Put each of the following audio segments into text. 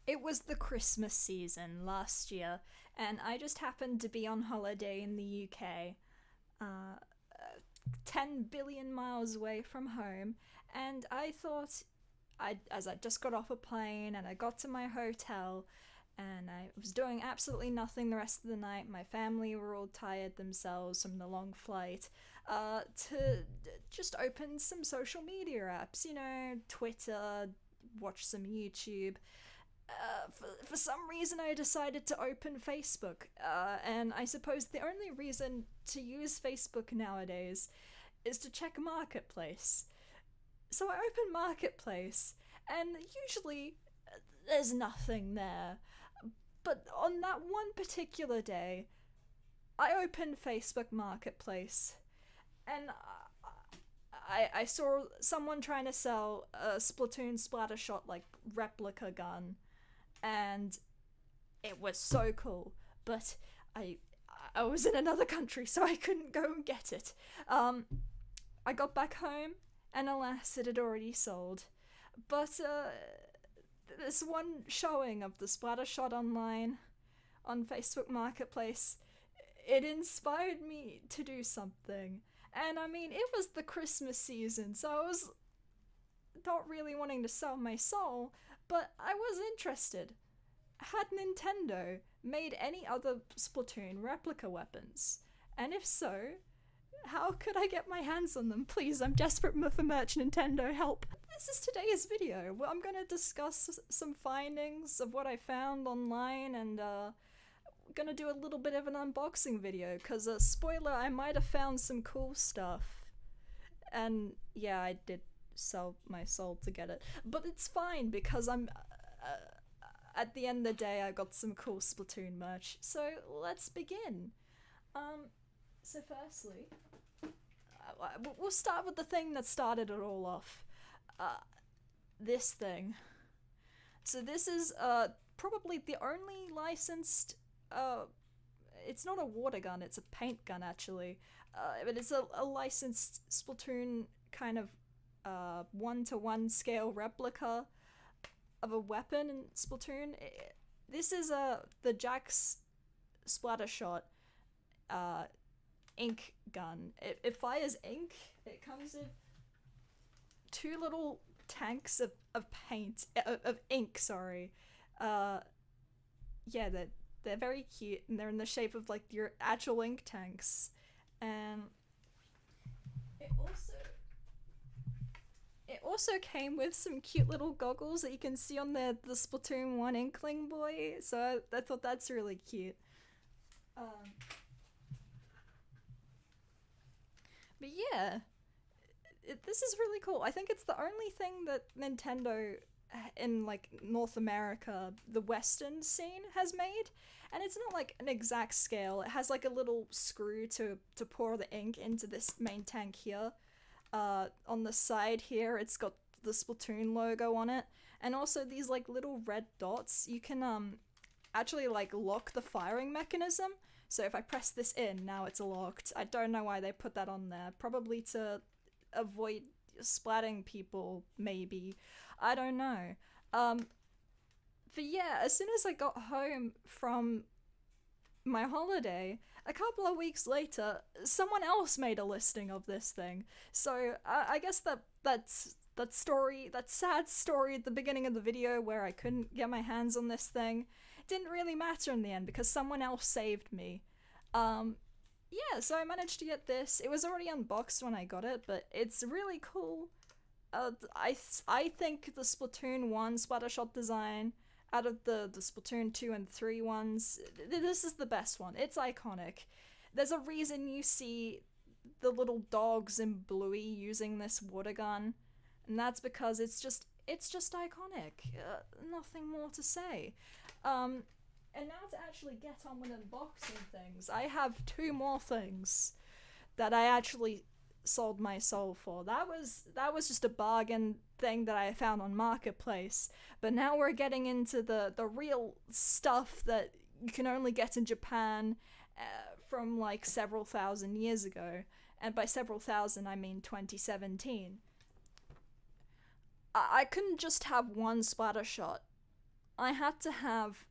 It was the Christmas season last year, and I just happened to be on holiday in the UK, 10 billion miles away from home, and I thought, as I just got off a plane and I got to my hotel, and I was doing absolutely nothing the rest of the night. My family were all tired themselves from the long flight. To just open some social media apps, Twitter, watch some YouTube. For some reason, I decided to open Facebook, and I suppose the only reason to use Facebook nowadays is to check Marketplace. So I open Marketplace, and usually there's nothing there. But on that one particular day, I opened Facebook Marketplace, and I saw someone trying to sell a Splatoon Splattershot like replica gun, and it was so cool. But I I was in another country, so I couldn't go and get it. I got back home, and alas, it had already sold. But this one showing of the Splattershot online on Facebook Marketplace, it inspired me to do something. And I mean, it was the Christmas season, so I was not really wanting to sell my soul, but I was interested. Had Nintendo made any other Splatoon replica weapons? And if so, how could I get my hands on them? Please, I'm desperate for merch, Nintendo, help. This is today's video. Well, I'm going to discuss some findings of what I found online, and gonna do a little bit of an unboxing video, because spoiler, I might have found some cool stuff. And yeah, I did sell my soul to get it, but it's fine because I'm at the end of the day I got some cool Splatoon merch. So let's begin. So firstly, we'll start with the thing that started it all off. This thing. So this is probably the only licensed it's not a water gun, it's a paint gun actually. But it's a licensed Splatoon kind of 1-to-1 scale replica of a weapon in Splatoon. This is the Jack's Splattershot ink gun. It fires ink. It comes in two little tanks of paint, of ink, sorry. Yeah, they're very cute, and they're in the shape of like your actual ink tanks. And it also came with some cute little goggles that you can see on the Splatoon 1 Inkling boy, so I thought that's really cute. But yeah, this is really cool. I think it's the only thing that Nintendo in like North America, the Western scene, has made, and it's not like an exact scale. It has like a little screw to pour the ink into this main tank here. On the side here, it's got the Splatoon logo on it, and also these like little red dots. You can actually like lock the firing mechanism. So if I press this in, now it's locked. I don't know why they put that on there. Probably to avoid splatting people, maybe. I don't know. But yeah, as soon as I got home from my holiday, a couple of weeks later, someone else made a listing of this thing. So I guess that story, that sad story at the beginning of the video where I couldn't get my hands on this thing, didn't really matter in the end because someone else saved me. Yeah, so I managed to get this. It was already unboxed when I got it, but it's really cool. I think the Splatoon 1 Splattershot design, out of the Splatoon 2 and 3 ones, this is the best one. It's iconic. There's a reason you see the little dogs in Bluey using this water gun, and that's because it's just iconic. Nothing more to say. And now to actually get on with unboxing things, I have two more things that I actually sold my soul for. That was just a bargain thing that I found on Marketplace. But now we're getting into the real stuff that you can only get in Japan from like several thousand years ago. And by several thousand, I mean 2017. I couldn't just have one Splattershot I had to have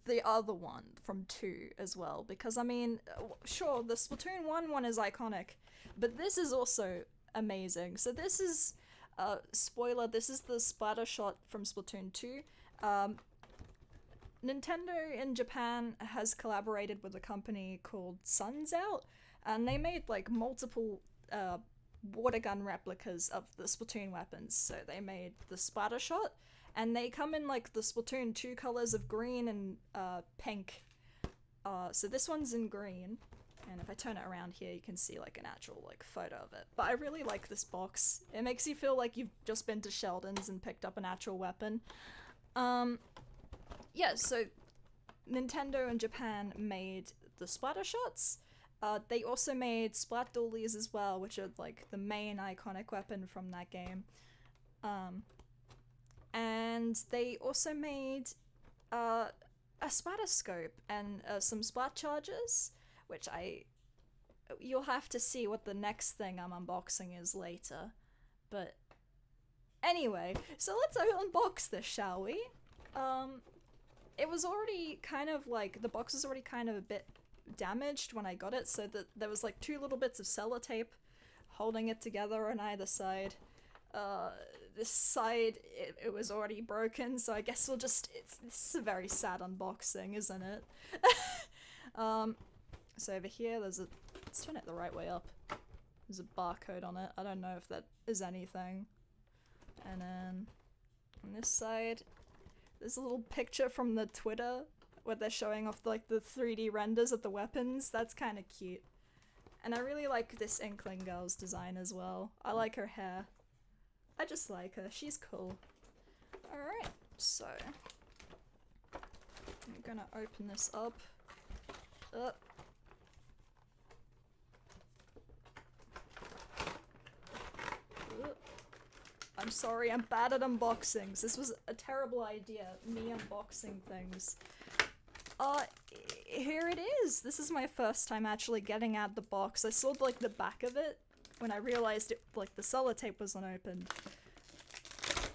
the other one from 2 as well, because I mean, sure, the Splatoon 1 one is iconic, but this is also amazing. So this is, spoiler, this is the splatter shot from Splatoon 2. Um, Nintendo in Japan has collaborated with a company called Suns Out, and they made like multiple water gun replicas of the Splatoon weapons. So they made the splatter shot, and they come in like the Splatoon 2 colors of green and pink. So this one's in green, and if I turn it around here, you can see like an actual like photo of it. But I really like this box. It makes you feel like you've just been to Sheldon's and picked up an actual weapon. Yeah, so Nintendo in Japan made the splatter shots. They also made splat dollies as well, which are like the main iconic weapon from that game. And they also made a splatter scope and some splat charges, which you'll have to see what the next thing I'm unboxing is later. But anyway, so let's unbox this, shall we? It was already kind of like, the box was already kind of a bit damaged when I got it, so that there was like 2 little bits of sellotape holding it together on either side. This side, it was already broken, so I guess we'll just, this is a very sad unboxing, isn't it? So over here there's a, let's turn it the right way up. There's a barcode on it, I don't know if that is anything. And then on this side, there's a little picture from the Twitter where they're showing off like the 3D renders of the weapons. That's kind of cute. And I really like this Inkling girl's design as well. I like her hair. I just like her. She's cool. Alright, so I'm gonna open this up. I'm sorry, I'm bad at unboxings. This was a terrible idea, me unboxing things. Here it is. This is my first time actually getting out the box. I saw like the back of it when I realized it, like the sellotape wasn't opened.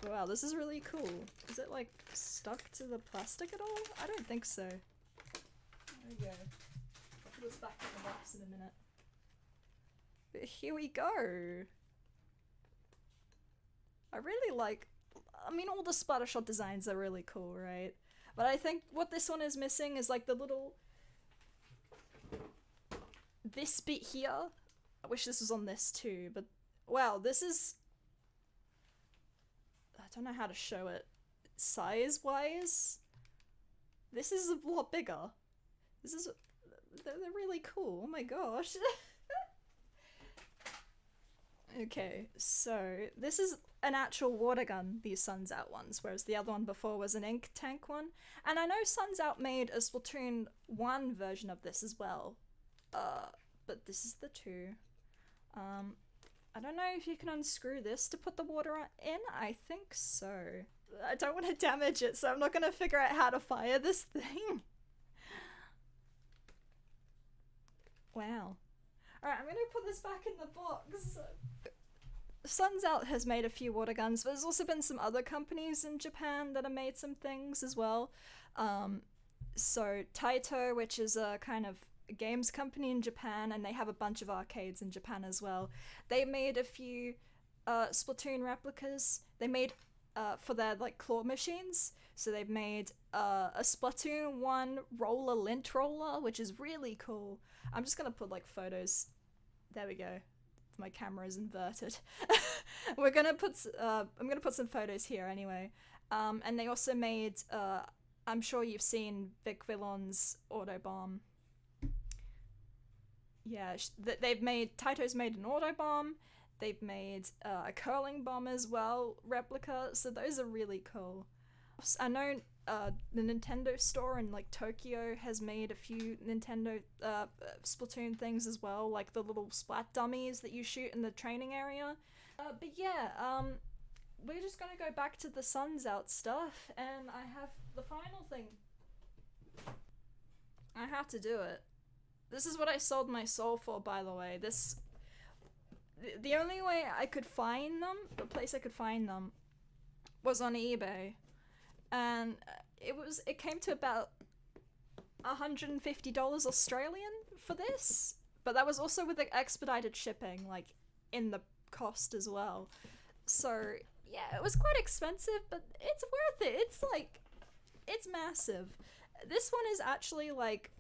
Wow, this is really cool. Is it like stuck to the plastic at all? I don't think so. There we go. I'll put this back in the box in a minute. But here we go. I really like, I mean, all the Splattershot designs are really cool, right? But I think what this one is missing is like the little, this bit here. I wish this was on this too, but wow, this is, I don't know how to show it size-wise. This is a lot bigger. This is, they're really cool, oh my gosh. Okay, so this is an actual water gun, these Suns Out ones, whereas the other one before was an ink tank one. And I know Suns Out made a Splatoon 1 version of this as well. But this is the 2. I don't know if you can unscrew this to put the water in. I think so. I don't want to damage it, so I'm not going to figure out how to fire this thing. Wow. Alright, I'm going to put this back in the box. Suns Out has made a few water guns, but there's also been some other companies in Japan that have made some things as well. So Taito, which is a kind of games company in Japan, and they have a bunch of arcades in Japan as well. They made a few Splatoon replicas. They made for their like claw machines. So they've made a Splatoon 1 roller lint roller, which is really cool. I'm just gonna put like photos. There we go. My camera is inverted. We're gonna put I'm gonna put some photos here anyway. And they also made I'm sure you've seen Vic Villon's Autobomb. Yeah, they've made, Taito's made an Autobomb. They've made a curling bomb as well, replica. So those are really cool. I know the Nintendo store in like Tokyo has made a few Nintendo Splatoon things as well, like the little splat dummies that you shoot in the training area. But yeah, we're just gonna go back to the Suns Out stuff, and I have the final thing. I have to do it. This is what I sold my soul for, by the way. The only way I could find them, the place I could find them, was on eBay. and it came to about $150 Australian for this, but that was also with the expedited shipping, like in the cost as well. So yeah, it was quite expensive, but it's worth it. It's like it's massive. This one is actually like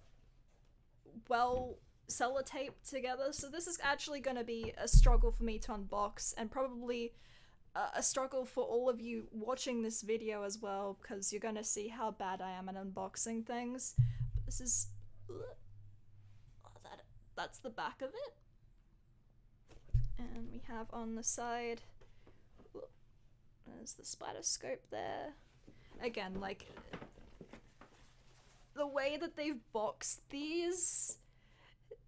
well sellotaped together, so this is actually going to be a struggle for me to unbox, and probably a struggle for all of you watching this video as well, because you're going to see how bad I am at unboxing things. But this is that's the back of it, and we have on the side, there's the spider scope there. Again, like the way that they've boxed these,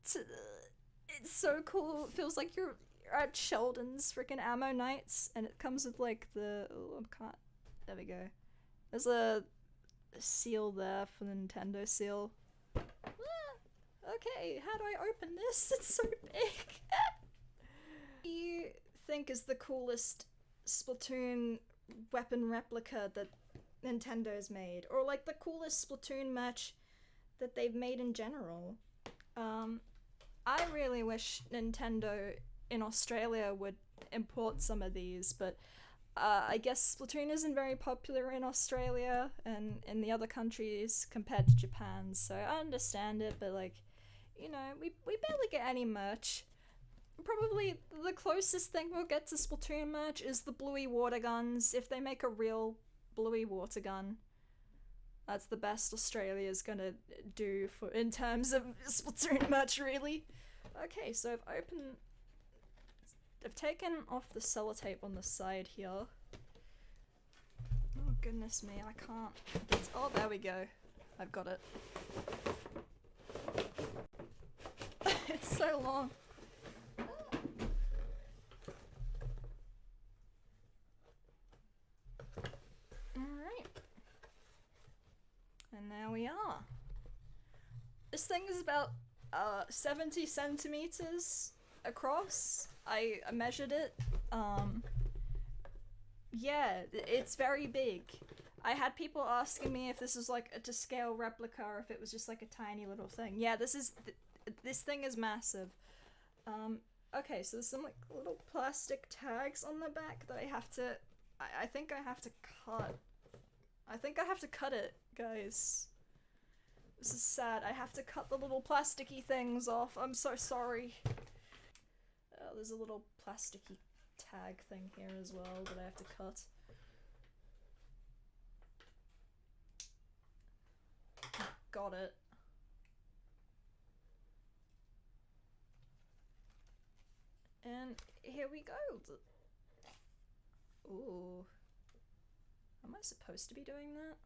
it's so cool. It feels like you're at Sheldon's freaking ammo nights, and it comes with like the there we go. There's a seal there for the Nintendo seal. Okay, how do I open this? It's so big. What do you think is the coolest Splatoon weapon replica that Nintendo's made, or like the coolest Splatoon merch that they've made in general? I really wish Nintendo in Australia would import some of these, but I guess Splatoon isn't very popular in Australia and in the other countries compared to Japan, so I understand it, but like, you know, we barely get any merch. Probably the closest thing we'll get to Splatoon merch is the bluey water guns, if they make a real bluey water gun. That's the best Australia's gonna do for in terms of Splatoon merch, really. Okay, so I've taken off the sellotape on the side here. Oh goodness me, I can't. Oh, there we go. I've got it. It's so long. Alright. And there we are. This thing is about 70 centimeters across. I measured it. Yeah, it's very big. I had people asking me if this was like a to scale replica or if it was just like a tiny little thing. Yeah, this thing is massive. Okay, so there's some like little plastic tags on the back that I have to, I think I have to cut. I think I have to cut it, guys. This is sad. I have to cut the little plasticky things off. I'm so sorry. There's a little plasticky tag thing here as well that I have to cut. Got it. And here we go. Ooh. Am I supposed to be doing that?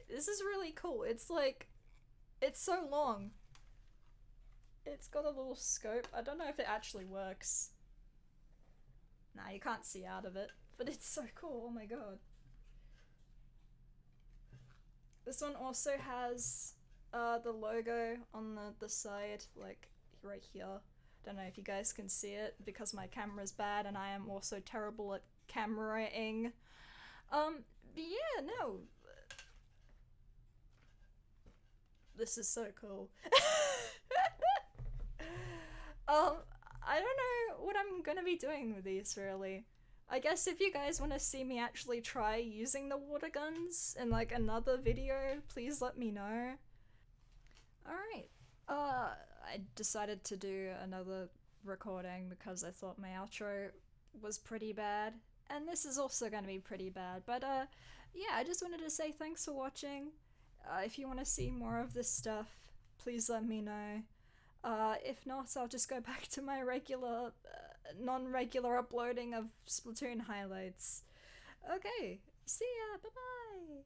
This is really cool. It's like, it's so long. It's got a little scope. I don't know if it actually works. Nah, you can't see out of it, but it's so cool. Oh my god. This one also has the logo on the side, like right here. Don't know if you guys can see it because my camera's bad and I am also terrible at cameraing. But yeah, no. This is so cool. I don't know what I'm gonna be doing with these, really. I guess if you guys want to see me actually try using the water guns in like another video, please let me know. Alright, I decided to do another recording because I thought my outro was pretty bad, and this is also gonna be pretty bad, but yeah, I just wanted to say thanks for watching. If you want to see more of this stuff, please let me know. If not, I'll just go back to my regular, non-regular uploading of Splatoon highlights. Okay, see ya, bye-bye!